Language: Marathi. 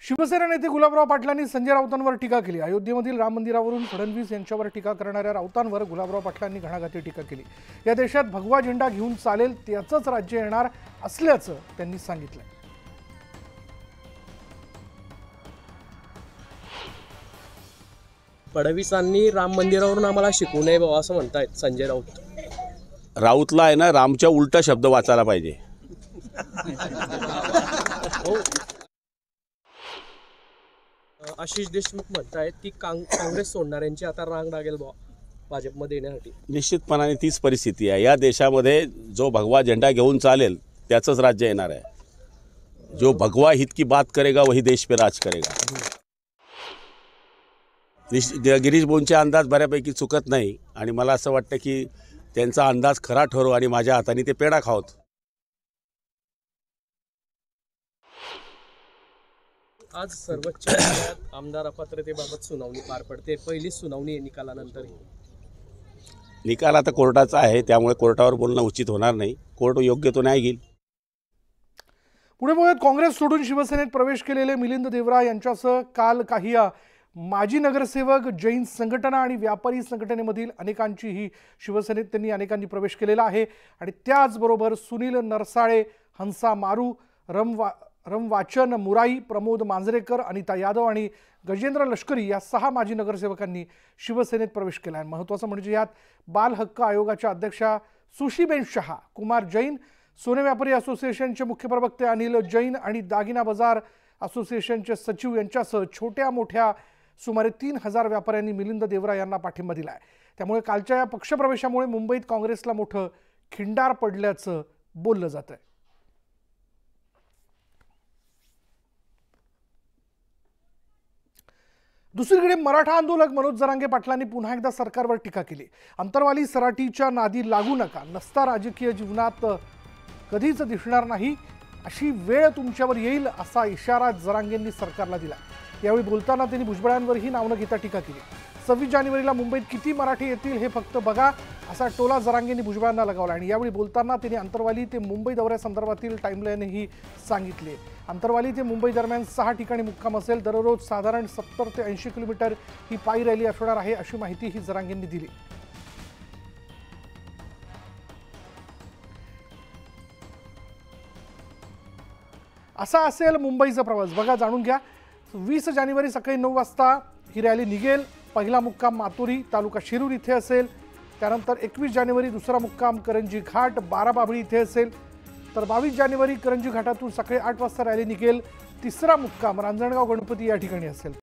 शिवसेना नेते गुलाबराव पाटलांनी संजय राऊतांवर टीका केली। अयोध्येमधील राम मंदिरावरून फडणवीस यांच्यावर टीका करणाऱ्या राऊतांवर गुलाबराव पाटलांनी घणाघाती टीका केली। या देशात भगवा झेंडा घेऊन चालेल त्याचंच राज्य येणार असल्याचं त्यांनी सांगितलं। फडणवीसांनी राम मंदिरावरून आम्हाला शिकवू नये बाबा असं म्हणतायत संजय राऊत। राऊतला आहे ना रामच्या उलटा शब्द वाचायला पाहिजे। आशिष देशमुख म्हणतायत की काँग्रेस सोडणाऱ्यांची आता रांग लागेल भाजपमध्ये येण्यासाठी। निश्चितपणाने तीच परिस्थिती आहे। या देशामध्ये जो भगवा झेंडा घेऊन चालेल त्याचंच राज्य येणार आहे। जो भगवा हित की बात करेगा वही देश पे राज करेगा। गिरीश भाऊंचे अंदाज बऱ्यापैकी चुकत नाही आणि मला असं वाटतं की त्यांचा अंदाज खरा ठरो आणि माझ्या हाताने ते पेढा खावत। आज सर्वोच्च न्यायालयात आमदार अपात्रतेबाबत सुनावणी पार पडते। पहिली सुनावणी आहे निकालानंतर। निकाल आता कोर्टाचा आहे त्यामुळे कोर्टावर बोलणं उचित होणार नाही। कोर्ट योग्य तो न्याय घेईल। पुणे मुंबईत काँग्रेस सोडून शिवसेनेत प्रवेश केलेले मिलिंद देवरा यांच्यासह काल काही माजी नगरसेवक, जैन संघटना आणि व्यापारी संघटनेमधील अनेकांचीही शिवसेनेत अनेकांनी प्रवेश केलेला आहे। आणि त्याचबरोबर सुनील नरसाळे, हंसा मारू, रमवाचन मुराई, प्रमोद मांजरेकर, अनिता यादव आणि गजेंद्र लष्करी या 6 माजी नगरसेवकांनी शिवसेनेत प्रवेश केला आहे। महत्त्वाचं म्हणजे यात बाल हक्क आयोगाच्या अध्यक्षा सुशीबेन शहा, कुमार जैन, सोने व्यापारी असोसिएशनचे मुख्य प्रवक्ते अनिल जैन आणि दागिना बाजार असोसिएशनचे सचिव यांच्यासह छोट्या मोठ्या सुमारे 3000 व्यापाऱ्यांनी मिलिंद देवरा यांना पाठिंबा दिला आहे। त्यामुळे कालच्या या पक्षप्रवेशामुळे मुंबईत काँग्रेसला मोठं खिंडार पडल्याचं बोललं जात आहे। दुसरीकडे मराठा आंदोलक मनोज जरांगे पाटलांनी पुन्हा एकदा सरकारवर टीका केली। अंतरवाली सराटीच्या नादी लागू नका, नसता राजकीय जीवनात कधीच दिसणार नाही, अशी वेळ तुमच्यावर येईल असा इशारा जरांगेंनी सरकारला दिला। यावेळी बोलताना त्यांनी भुजबळांवरही नाव न घेता टीका केली। 26 जानेवारीला मुंबईत किती मराठी येतील हे फक्त बघा असा टोला जरांगेंनी भुजबळांना लगावला। आणि यावेळी बोलताना त्यांनी अंतरवाली ते मुंबई दौऱ्यासंदर्भातील टाइमलाईनही सांगितली। अंतरवाली ते मुंबई दरम्यान 6 ठिकाणी मुक्काम असेल। दररोज साधारण 70 ते 80 किलोमीटर ही पायी रॅली असणार आहे अशी माहितीही जरांगेंनी दिली। असा असेल मुंबईचा प्रवास, बघा जाणून घ्या। 20 जानेवारी सकाळी 9 वाजता ही रॅली निघेल। पहिला मुक्काम मातुरी तालुका शिरूर इथे असेल। त्यानंतर 21 जानेवारी दुसरा मुक्काम करंजी घाट बाराबाबळी इथे असेल। तर 22 जानेवारी करंजी घाटातून सकाळी 8 वाजता रॅली निघेल। तिसरा मुक्काम रांजणगाव गणपती या ठिकाणी असेल।